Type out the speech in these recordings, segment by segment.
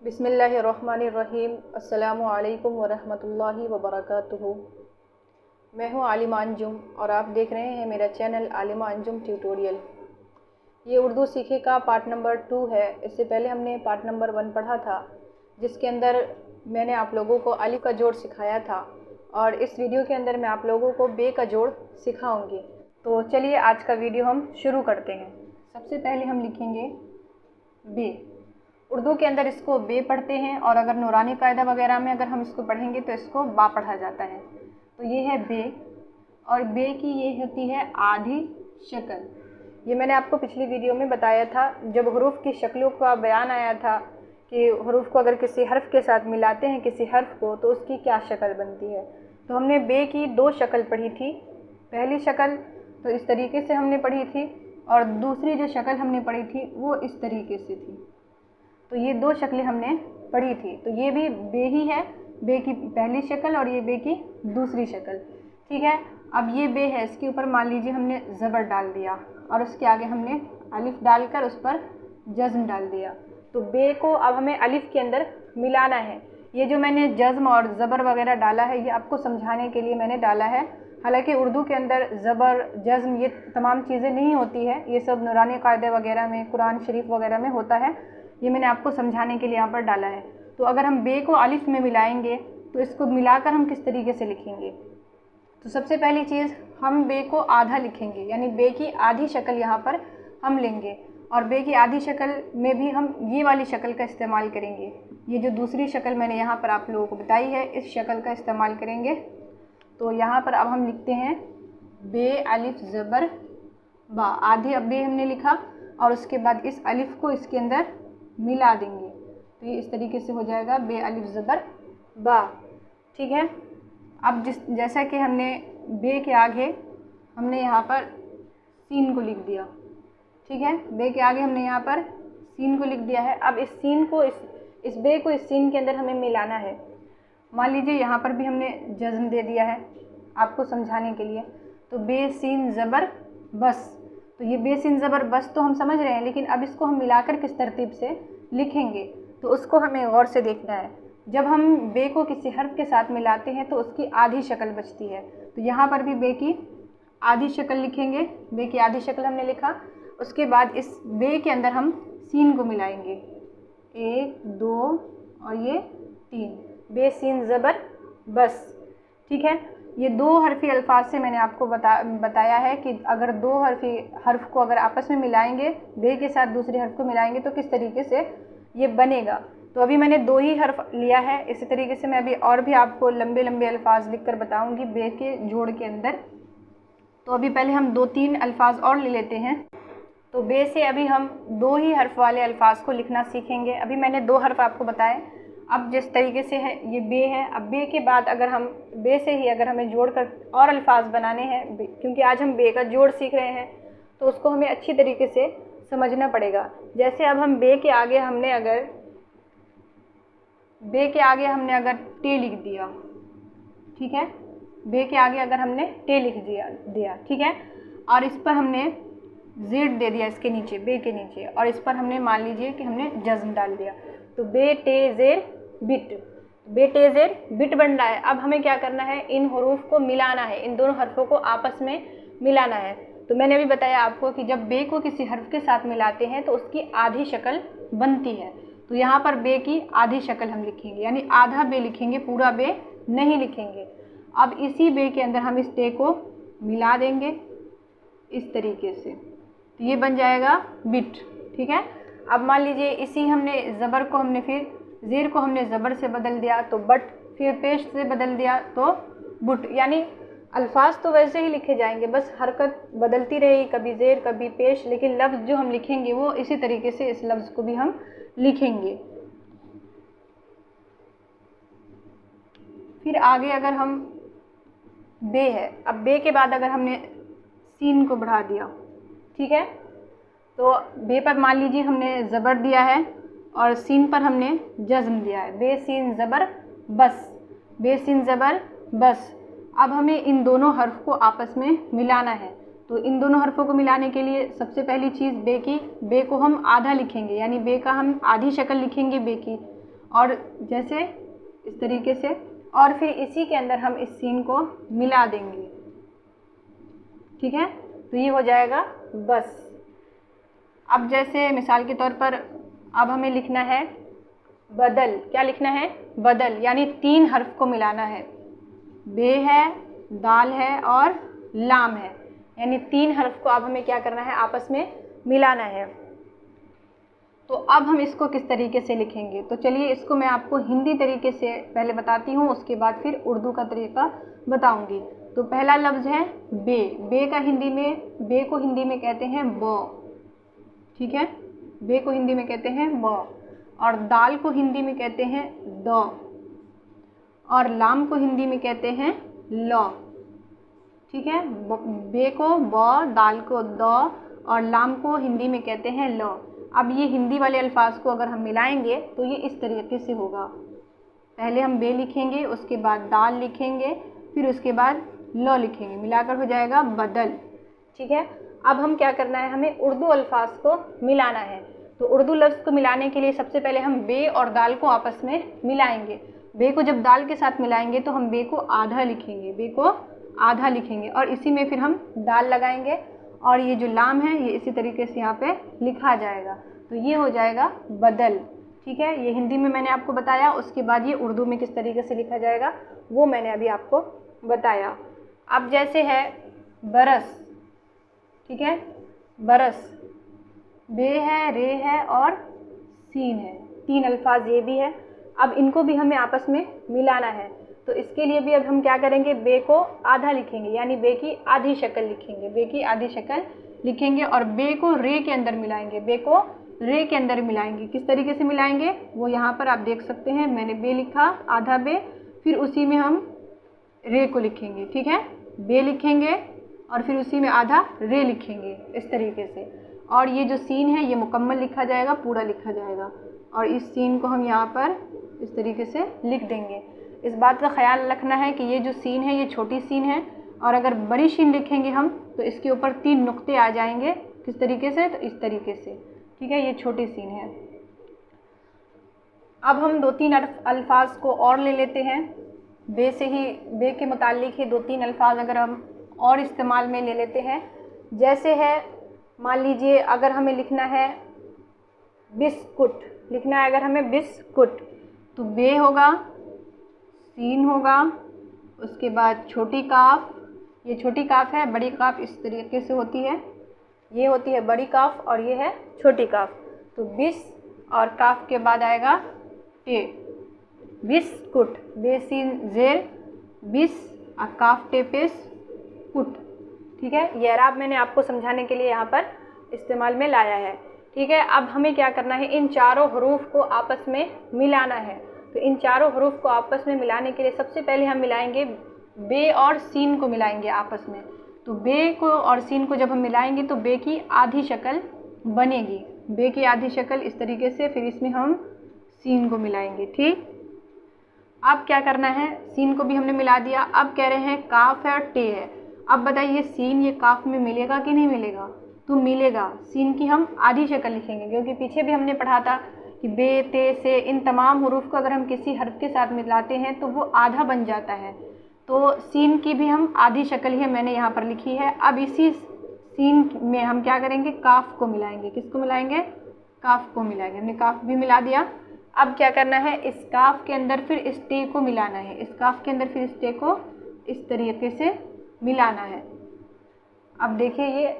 बिस्मिल्लाहिर्रहमानिर्रहीम। अस्सलामु अलैकुम वरहमतुल्लाहि वबरकातुहू। मैं हूँ आलिमा अंजुम और आप देख रहे हैं मेरा चैनल आलिमा अंजुम ट्यूटोरियल। ये उर्दू सीखे का पार्ट नंबर 2 है। इससे पहले हमने पार्ट नंबर 1 पढ़ा था, जिसके अंदर मैंने आप लोगों को अलिफ का जोड़ सिखाया था, और इस वीडियो के अंदर मैं आप लोगों को बे का जोड़ सिखाऊंगी। तो चलिए आज का वीडियो हम शुरू करते हैं। सबसे पहले हम लिखेंगे बे। उर्दू के अंदर इसको बे पढ़ते हैं, और अगर नूरानी कायदा वगैरह में अगर हम इसको पढ़ेंगे तो इसको बा पढ़ा जाता है। तो ये है बे, और बे की ये होती है आधी शक्ल। ये मैंने आपको पिछली वीडियो में बताया था, जब हरूफ की शक्लों का बयान आया था कि हरूफ को अगर किसी हर्फ के साथ मिलाते हैं किसी हर्फ को तो उसकी क्या शक्ल बनती है। तो हमने बे की 2 शक्ल पढ़ी थी। पहली शक्ल तो इस तरीके से हमने पढ़ी थी, और दूसरी जो शक्ल हमने पढ़ी थी वो इस तरीके से थी। तो ये 2 शक्लें हमने पढ़ी थी। तो ये भी बे ही है, बे की पहली शक्ल और ये बे की दूसरी शक्ल। ठीक है, अब ये बे है, इसके ऊपर मान लीजिए हमने ज़बर डाल दिया और उसके आगे हमने अलिफ डालकर उस पर जज़्म डाल दिया। तो बे को अब हमें अलिफ के अंदर मिलाना है। ये जो मैंने जज़्म और ज़बर वगैरह डाला है, ये आपको समझाने के लिए मैंने डाला है। हालांकि उर्दू के अंदर ज़बर जज़्म ये तमाम चीज़ें नहीं होती है, ये सब नूरानी कायदे वगैरह में, कुरान शरीफ वगैरह में होता है। ये मैंने आपको समझाने के लिए यहाँ पर डाला है। तो अगर हम बे को अलिफ में मिलाएंगे तो इसको मिलाकर हम किस तरीके से लिखेंगे। तो सबसे पहली चीज़, हम बे को आधा लिखेंगे, यानी बे की आधी शक्ल यहाँ पर हम लेंगे, और बे की आधी शक्ल में भी हम ये वाली शक्ल का इस्तेमाल करेंगे। ये जो दूसरी शक्ल मैंने यहाँ पर आप लोगों को बताई है, इस शक्ल का इस्तेमाल करेंगे। तो यहाँ पर अब हम लिखते हैं बे अलिफ ज़बर बा। आधी अब बे हमने लिखा और उसके बाद इस अलिफ को इसके अंदर मिला देंगे, तो ये इस तरीके से हो जाएगा बे अलिफ ज़बर बा। ठीक है, अब जैसा कि हमने बे के आगे हमने यहाँ पर सीन को लिख दिया। ठीक है, बे के आगे हमने यहाँ पर सीन को लिख दिया है। अब इस सीन को इस बे को इस सीन के अंदर हमें मिलाना है। मान लीजिए यहाँ पर भी हमने जज़्म दे दिया है आपको समझाने के लिए। तो बे सीन ज़बर बस, तो ये बे सीन ज़बर बस तो हम समझ रहे हैं, लेकिन अब इसको हम मिलाकर किस तरतीब से लिखेंगे तो उसको हमें गौर से देखना है। जब हम बे को किसी हर्फ के साथ मिलाते हैं तो उसकी आधी शक्ल बचती है। तो यहाँ पर भी बे की आधी शक्ल लिखेंगे। बे की आधी शक्ल हमने लिखा, उसके बाद इस बे के अंदर हम सीन को मिलाएंगे। 1 2 और ये 3, बे सीन ज़बर बस। ठीक है, ये 2 हरफी अल्फाज से मैंने आपको बताया है कि अगर 2 हरफी हर्फ को अगर आपस में मिलाएंगे, बे के साथ दूसरे हर्फ को मिलाएंगे तो किस तरीके से ये बनेगा। तो अभी मैंने 2 ही हर्फ लिया है। इसी तरीके से मैं अभी और भी आपको लंबे लंबे अल्फाज लिखकर बताऊंगी बे के जोड़ के अंदर। तो अभी पहले हम 2-3 अल्फाज और ले लेते हैं। तो बे से अभी हम 2 ही हर्फ वाले अल्फाज को लिखना सीखेंगे। अभी मैंने 2 हर्फ आपको बताए। अब जिस तरीके से है ये बे है, अब बे के बाद अगर हम बे से ही अगर हमें जोड़कर और अल्फाज बनाने हैं, क्योंकि आज हम बे का जोड़ सीख रहे हैं तो उसको हमें अच्छी तरीके से समझना पड़ेगा। जैसे अब हम बे के आगे हमने अगर टे लिख दिया। ठीक है, बे के आगे अगर हमने टे लिख दिया। ठीक है, और इस पर हमने जेड दे दिया इसके नीचे, बे के नीचे, और इस पर हमने मान लीजिए कि हमने जज़्म डाल दिया। तो बे टे ज़ेर बिट, बे टे ज़ेर बिट बन रहा है। अब हमें क्या करना है, इन हरूफ को मिलाना है, इन दोनों हर्फों को आपस में मिलाना है। तो मैंने अभी बताया आपको कि जब बे को किसी हर्फ के साथ मिलाते हैं तो उसकी आधी शक्ल बनती है। तो यहाँ पर बे की आधी शक्ल हम लिखेंगे, यानी आधा बे लिखेंगे, पूरा बे नहीं लिखेंगे। अब इसी बे के अंदर हम इस टे को मिला देंगे इस तरीके से, तो ये बन जाएगा बिट। ठीक है, अब मान लीजिए इसी हमने ज़बर को हमने फिर ज़ेर को हमने ज़बर से बदल दिया तो बट, फिर पेश से बदल दिया तो बुट। यानी अल्फाज तो वैसे ही लिखे जाएंगे, बस हरकत बदलती रहेगी, कभी ज़ेर कभी पेश, लेकिन लफ्ज़ जो हम लिखेंगे वो इसी तरीके से इस लफ्ज़ को भी हम लिखेंगे। फिर आगे अगर हम बे है, अब बे के बाद अगर हमने सीन को बढ़ा दिया। ठीक है, तो बे पर मान लीजिए हमने ज़बर दिया है और सीन पर हमने जज़्म दिया है। बे सीन ज़बर बस, बे सीन ज़बर बस। अब हमें इन दोनों हर्फ को आपस में मिलाना है। तो इन दोनों हर्फों को मिलाने के लिए सबसे पहली चीज़ बे को हम आधा लिखेंगे, यानी बे का हम आधी शक्ल लिखेंगे बे की, और जैसे इस तरीके से, और फिर इसी के अंदर हम इस सीन को मिला देंगे। ठीक है, तो ये हो जाएगा बस। अब जैसे मिसाल के तौर पर अब हमें लिखना है बदल। क्या लिखना है? बदल, यानी 3 हर्फ को मिलाना है। बे है, दाल है और लाम है, यानी 3 हर्फ को अब हमें क्या करना है? आपस में मिलाना है। तो अब हम इसको किस तरीके से लिखेंगे? तो चलिए इसको मैं आपको हिंदी तरीके से पहले बताती हूँ, उसके बाद फिर उर्दू का तरीका बताऊंगी। तो पहला लफ्ज़ है बे। बे का हिंदी में, बे को हिंदी में कहते हैं ब। ठीक है, बे को हिंदी में कहते हैं ब। और दाल को हिंदी में कहते हैं द। और लाम को हिंदी में कहते हैं ल। ठीक है, बे को ब, दाल को द और लाम को हिंदी में कहते हैं ल। अब ये हिंदी वाले अल्फाज को अगर हम मिलाएंगे तो ये इस तरीके से होगा। पहले हम बे लिखेंगे, उसके बाद दाल लिखेंगे, फिर उसके बाद ल लिखेंगे, मिलाकर हो जाएगा बदल। ठीक है, अब हम क्या करना है? हमें उर्दू अल्फाज को मिलाना है। तो उर्दू लफ्ज़ को मिलाने के लिए सबसे पहले हम बे और दाल को आपस में मिलाएंगे। बे को जब दाल के साथ मिलाएंगे तो हम बे को आधा लिखेंगे, बे को आधा लिखेंगे और इसी में फिर हम दाल लगाएंगे और ये जो लाम है ये इसी तरीके से यहाँ पे लिखा जाएगा। तो ये हो जाएगा बदल। ठीक है, ये हिंदी में मैंने आपको बताया। उसके बाद ये उर्दू में किस तरीके से लिखा जाएगा वो मैंने अभी आपको बताया। अब जैसे है बरस। ठीक है, बरस, बे है, रे है और सीन है, 3 अल्फाज ये भी है। अब इनको भी हमें आपस में मिलाना है। तो इसके लिए भी अब हम क्या करेंगे? बे को आधा लिखेंगे, यानी बे की आधी शक्ल लिखेंगे, बे की आधी शक्ल लिखेंगे और बे को रे के अंदर मिलाएंगे, बे को रे के अंदर मिलाएंगे। किस तरीके से मिलाएंगे वो यहाँ पर आप देख सकते हैं। मैंने बे लिखा, आधा बे, फिर उसी में हम रे को लिखेंगे। ठीक है, बे लिखेंगे और फिर उसी में आधा रे लिखेंगे इस तरीके से। और ये जो सीन है ये मुकम्मल लिखा जाएगा, पूरा लिखा जाएगा और इस सीन को हम यहाँ पर इस तरीके से लिख देंगे। इस बात का ख्याल रखना है कि ये जो सीन है ये छोटी सीन है और अगर बड़ी सीन लिखेंगे हम तो इसके ऊपर 3 नुक्ते आ जाएंगे। किस तरीके से? तो इस तरीके से। ठीक है, ये छोटी सीन है। अब हम 2-3 अल्फाज को और ले लेते हैं। बे से ही, बे के मुताल्लिक ही 2-3 अल्फाज अगर हम और इस्तेमाल में ले लेते हैं। जैसे है, मान लीजिए अगर हमें लिखना है बिस्कुट, लिखना है अगर हमें बिस्कुट, तो बे होगा, सीन होगा, उसके बाद छोटी काफ, ये छोटी काफ है, बड़ी काफ इस तरीके से होती है, ये होती है बड़ी काफ और ये है छोटी काफ। तो बिस और काफ के बाद आएगा टे, बिस्कुट, बे सीन जेर, बिस और काफ टे पेश कुट। ठीक है, ये अराब मैंने आपको समझाने के लिए यहाँ पर इस्तेमाल में लाया है। ठीक है, अब हमें क्या करना है? इन चारों हरूफ को आपस में मिलाना है। तो इन चारों हरूफ को आपस में मिलाने के लिए सबसे पहले हम मिलाएंगे बे और सीन को मिलाएंगे आपस में। तो बे को और सीन को जब हम मिलाएंगे तो बे की आधी शक्ल बनेगी, बे की आधी शक्ल इस तरीके से, फिर इसमें हम सीन को मिलाएंगे। ठीक, अब क्या करना है? सीन को भी हमने मिला दिया। अब कह रहे हैं काफ है और टे है। अब बताइए सीन ये काफ में मिलेगा कि नहीं मिलेगा? तो मिलेगा। सीन की हम आधी शक्ल लिखेंगे क्योंकि पीछे भी हमने पढ़ा था कि बे, ते, से इन तमाम हुरूफ को अगर हम किसी हर्फ के साथ मिलाते हैं तो वो आधा बन जाता है। तो सीन की भी हम आधी शक्ल ही मैंने यहाँ पर लिखी है। अब इसी सीन में हम क्या करेंगे? काफ को मिलाएंगे। किसको मिलाएंगे? काफ को मिलाएंगे। हमने काफ भी मिला दिया। अब क्या करना है? इस काफ के अंदर फिर इस टे को मिलाना है, इस काफ के अंदर फिर इस टे को इस तरीके से मिलाना है। अब देखिए ये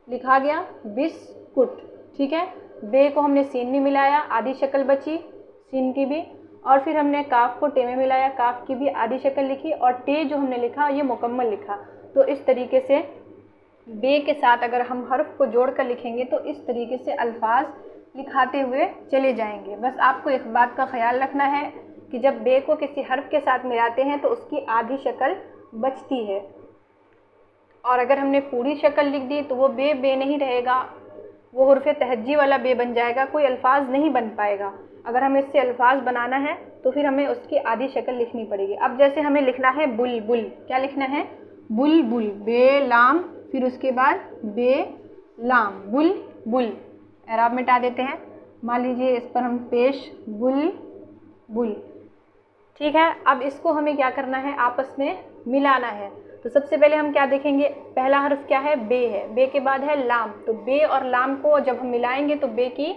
लिखा गया बिस्कुट। ठीक है, बे को हमने सीन में मिलाया, आधी शक्ल बची सीन की भी, और फिर हमने काफ को टे में मिलाया, काफ की भी आधी शक्ल लिखी और टे जो हमने लिखा ये मुकम्मल लिखा। तो इस तरीके से बे के साथ अगर हम हर्फ को जोड़कर लिखेंगे तो इस तरीके से अल्फाज लिखाते हुए चले जाएंगे। बस आपको एक बात का ख्याल रखना है कि जब बे को किसी हर्फ के साथ मिलाते हैं तो उसकी आधी शक्ल बचती है, और अगर हमने पूरी शक्ल लिख दी तो वो बे बे नहीं रहेगा, वो हुर्फ़े तहज्जी वाला बे बन जाएगा, कोई अल्फाज नहीं बन पाएगा। अगर हमें इससे अल्फाज बनाना है तो फिर हमें उसकी आधी शक्ल लिखनी पड़ेगी। अब जैसे हमें लिखना है बुलबुल, क्या लिखना है? बुलबुल, बे लाम, फिर उसके बाद बे लाम, बुलबुल। एराब मिटा देते हैं। मान लीजिए इस पर हम पेश बुल बुल। ठीक है, अब इसको हमें क्या करना है, आपस में मिलाना है। तो सबसे पहले हम क्या देखेंगे, पहला हर्फ क्या है, बे है, बे के बाद है लाम। तो बे और लाम को जब हम मिलाएंगे तो बे की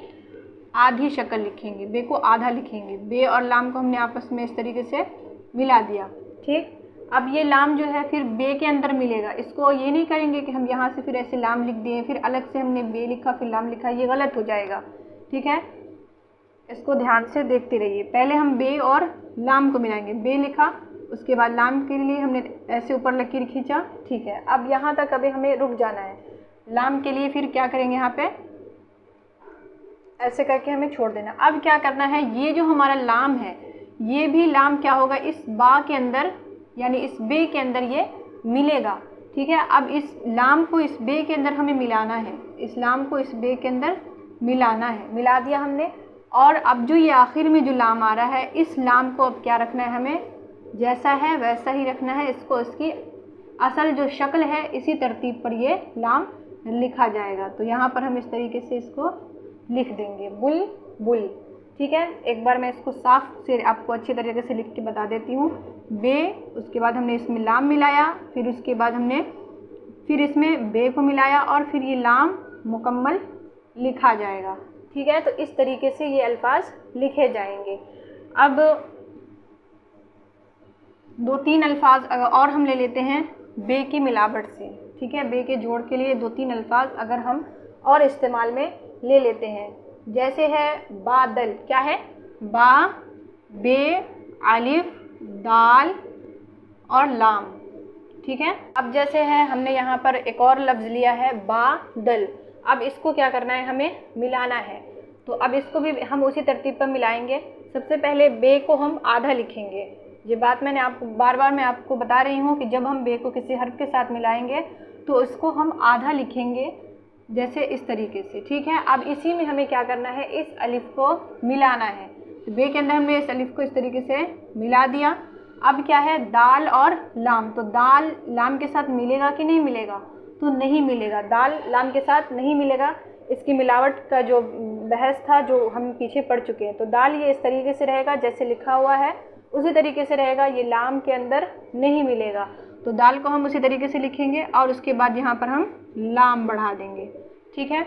आधी शक्ल लिखेंगे, बे को आधा लिखेंगे। बे और लाम को हमने आपस में इस तरीके से मिला दिया। ठीक, अब ये लाम जो है फिर बे के अंदर मिलेगा। इसको ये नहीं करेंगे कि हम यहाँ से फिर ऐसे लाम लिख दिए, फिर अलग से हमने बे लिखा फिर लाम लिखा, ये गलत हो जाएगा। ठीक है, इसको ध्यान से देखते रहिए। पहले हम बे और लाम को मिलाएंगे, बे लिखा, उसके बाद लाम के लिए हमने ऐसे ऊपर लकीर खींचा। ठीक है, अब यहाँ तक अभी हमें रुक जाना है। लाम के लिए फिर क्या करेंगे, यहाँ पे ऐसे करके हमें छोड़ देना। अब क्या करना है, ये जो हमारा लाम है ये भी लाम क्या होगा, इस बा के अंदर यानी इस बे के अंदर ये मिलेगा। ठीक है, अब इस लाम को इस बे के अंदर हमें मिलाना है, इस लाम को इस बे के अंदर मिलाना है। मिला दिया हमने। और अब जो ये आखिर में जो लाम आ रहा है, इस लाम को अब क्या रखना है, हमें जैसा है वैसा ही रखना है। इसको इसकी असल जो शक्ल है इसी तरतीब पर ये लाम लिखा जाएगा। तो यहाँ पर हम इस तरीके से इसको लिख देंगे, बुल बुल। ठीक है, एक बार मैं इसको साफ से आपको अच्छी तरीके से लिख के बता देती हूँ। बे, उसके बाद हमने इसमें लाम मिलाया, फिर उसके बाद हमने फिर इसमें बे को मिलाया और फिर ये लाम मुकम्मल लिखा जाएगा। ठीक है, तो इस तरीके से ये अल्फाज लिखे जाएंगे। अब 2-3 अल्फाज और हम ले लेते हैं बे की मिलावट से। ठीक है, बे के जोड़ के लिए 2-3 अल्फाज अगर हम और इस्तेमाल में ले लेते हैं, जैसे है बादल। क्या है, बा, बे, अलिफ, दाल और लाम। ठीक है, अब जैसे है हमने यहाँ पर एक और लफ्ज़ लिया है बादल। अब इसको क्या करना है, हमें मिलाना है। तो अब इसको भी हम उसी तरतीब पर मिलाएंगे। सबसे पहले बे को हम आधा लिखेंगे। ये बात मैंने आपको बार बार मैं आपको बता रही हूँ कि जब हम बे को किसी हर्फ के साथ मिलाएंगे तो इसको हम आधा लिखेंगे, जैसे इस तरीके से। ठीक है, अब इसी में हमें क्या करना है, इस अलिफ को मिलाना है। तो बे के अंदर हमने इस अलिफ को इस तरीके से मिला दिया। अब क्या है, दाल और लाम। तो दाल लाम के साथ मिलेगा कि नहीं मिलेगा, तो नहीं मिलेगा, दाल लाम के साथ नहीं मिलेगा। इसकी मिलावट का जो बहस था जो हम पीछे पढ़ चुके हैं। तो दाल ये इस तरीके से रहेगा जैसे लिखा हुआ है उसी तरीके से रहेगा, ये लाम के अंदर नहीं मिलेगा। तो दाल को हम उसी तरीके से लिखेंगे और उसके बाद यहाँ पर हम लाम बढ़ा देंगे। ठीक है,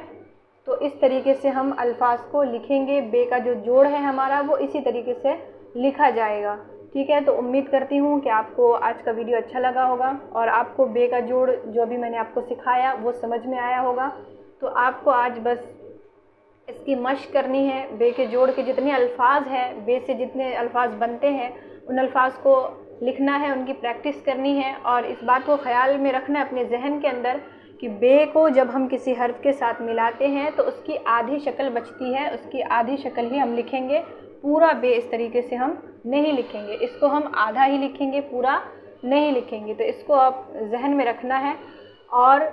तो इस तरीके से हम अल्फाज को लिखेंगे। बे का जो जोड़ है हमारा वो इसी तरीके से लिखा जाएगा। ठीक है, तो उम्मीद करती हूँ कि आपको आज का वीडियो अच्छा लगा होगा और आपको बे का जोड़ जो अभी मैंने आपको सिखाया वो समझ में आया होगा। तो आपको आज बस इसकी मश्क करनी है। बे के जोड़ के जितने अल्फाज हैं, बे से जितने अल्फाज बनते हैं, उन अल्फाज को लिखना है, उनकी प्रैक्टिस करनी है। और इस बात को ख़याल में रखना है अपने जहन के अंदर कि बे को जब हम किसी हर्फ के साथ मिलाते हैं तो उसकी आधी शक्ल बचती है, उसकी आधी शक्ल ही हम लिखेंगे। पूरा बे इस तरीके से हम नहीं लिखेंगे, इसको हम आधा ही लिखेंगे, पूरा नहीं लिखेंगे। तो इसको आप जहन में रखना है। और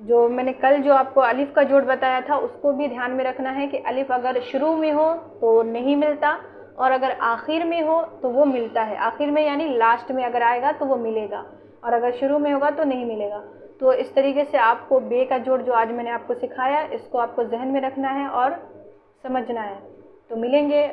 जो मैंने कल जो आपको अलिफ का जोड़ बताया था उसको भी ध्यान में रखना है कि अलिफ अगर शुरू में हो तो नहीं मिलता और अगर आखिर में हो तो वो मिलता है। आखिर में यानी लास्ट में अगर आएगा तो वो मिलेगा और अगर शुरू में होगा तो नहीं मिलेगा। तो इस तरीके से आपको बे का जोड़ जो आज मैंने आपको सिखाया इसको आपको जहन में रखना है और समझना है। तो मिलेंगे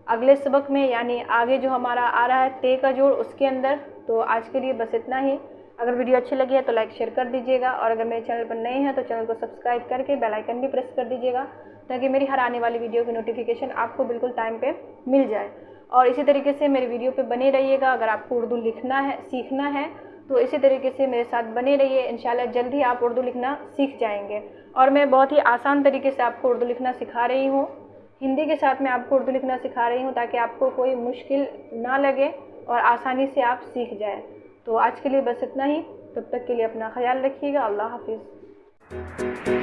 अगले सबक में, यानी आगे जो हमारा आ रहा है ते का जोड़ उसके अंदर। तो आज के लिए बस इतना ही। अगर वीडियो अच्छी लगी है तो लाइक शेयर कर दीजिएगा और अगर मेरे चैनल पर नए हैं तो चैनल को सब्सक्राइब करके बेल आइकन भी प्रेस कर दीजिएगा ताकि मेरी हर आने वाली वीडियो की नोटिफिकेशन आपको बिल्कुल टाइम पे मिल जाए। और इसी तरीके से मेरे वीडियो पे बने रहिएगा। अगर आपको उर्दू लिखना है, सीखना है तो इसी तरीके से मेरे साथ बने रहिए। इंशाल्लाह जल्द ही आप उर्दू लिखना सीख जाएंगे। और मैं बहुत ही आसान तरीके से आपको उर्दू लिखना सिखा रही हूँ, हिंदी के साथ मैं आपको उर्दू लिखना सिखा रही हूँ ताकि आपको कोई मुश्किल ना लगे और आसानी से आप सीख जाए। तो आज के लिए बस इतना ही। तब तक के लिए अपना ख्याल रखिएगा। अल्लाह हाफिज़।